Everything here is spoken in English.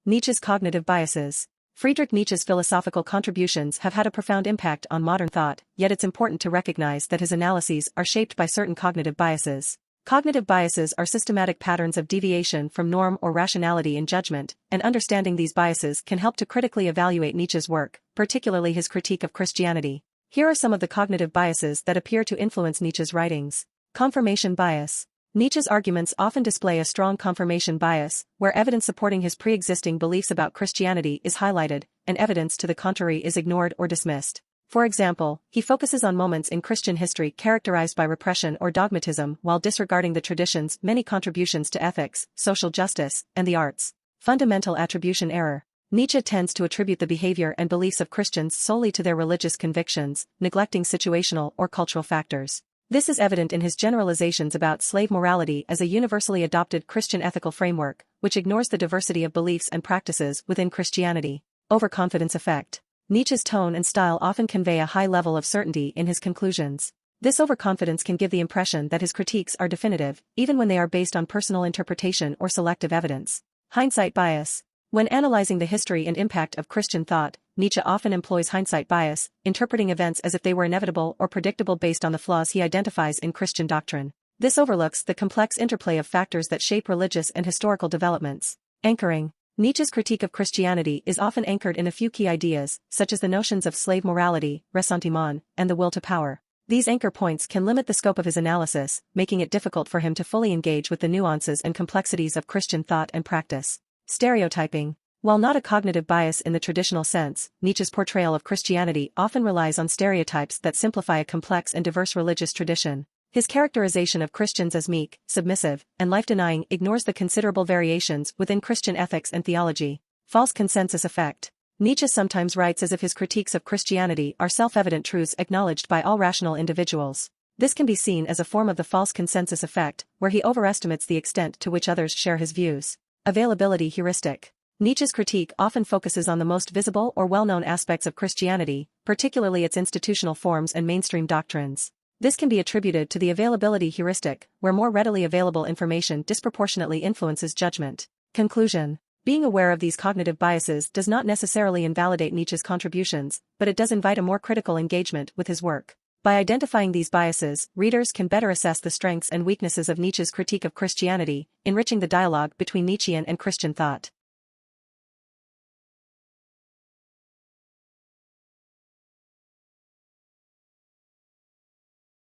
Nietzsche's cognitive biases. Friedrich Nietzsche's philosophical contributions have had a profound impact on modern thought, yet it's important to recognize that his analyses are shaped by certain cognitive biases. Cognitive biases are systematic patterns of deviation from norm or rationality in judgment, and understanding these biases can help to critically evaluate Nietzsche's work, particularly his critique of Christianity. Here are some of the cognitive biases that appear to influence Nietzsche's writings. Confirmation bias. Nietzsche's arguments often display a strong confirmation bias, where evidence supporting his pre-existing beliefs about Christianity is highlighted, and evidence to the contrary is ignored or dismissed. For example, he focuses on moments in Christian history characterized by repression or dogmatism while disregarding the tradition's many contributions to ethics, social justice, and the arts. Fundamental attribution error. Nietzsche tends to attribute the behavior and beliefs of Christians solely to their religious convictions, neglecting situational or cultural factors. This is evident in his generalizations about slave morality as a universally adopted Christian ethical framework, which ignores the diversity of beliefs and practices within Christianity. Overconfidence effect. Nietzsche's tone and style often convey a high level of certainty in his conclusions. This overconfidence can give the impression that his critiques are definitive, even when they are based on personal interpretation or selective evidence. Hindsight bias. When analyzing the history and impact of Christian thought, Nietzsche often employs hindsight bias, interpreting events as if they were inevitable or predictable based on the flaws he identifies in Christian doctrine. This overlooks the complex interplay of factors that shape religious and historical developments. Anchoring. Nietzsche's critique of Christianity is often anchored in a few key ideas, such as the notions of slave morality, ressentiment, and the will to power. These anchor points can limit the scope of his analysis, making it difficult for him to fully engage with the nuances and complexities of Christian thought and practice. Stereotyping. While not a cognitive bias in the traditional sense, Nietzsche's portrayal of Christianity often relies on stereotypes that simplify a complex and diverse religious tradition. His characterization of Christians as meek, submissive, and life-denying ignores the considerable variations within Christian ethics and theology. False consensus effect. Nietzsche sometimes writes as if his critiques of Christianity are self-evident truths acknowledged by all rational individuals. This can be seen as a form of the false consensus effect, where he overestimates the extent to which others share his views. Availability heuristic. Nietzsche's critique often focuses on the most visible or well-known aspects of Christianity, particularly its institutional forms and mainstream doctrines. This can be attributed to the availability heuristic, where more readily available information disproportionately influences judgment. Conclusion. Being aware of these cognitive biases does not necessarily invalidate Nietzsche's contributions, but it does invite a more critical engagement with his work. By identifying these biases, readers can better assess the strengths and weaknesses of Nietzsche's critique of Christianity, enriching the dialogue between Nietzschean and Christian thought.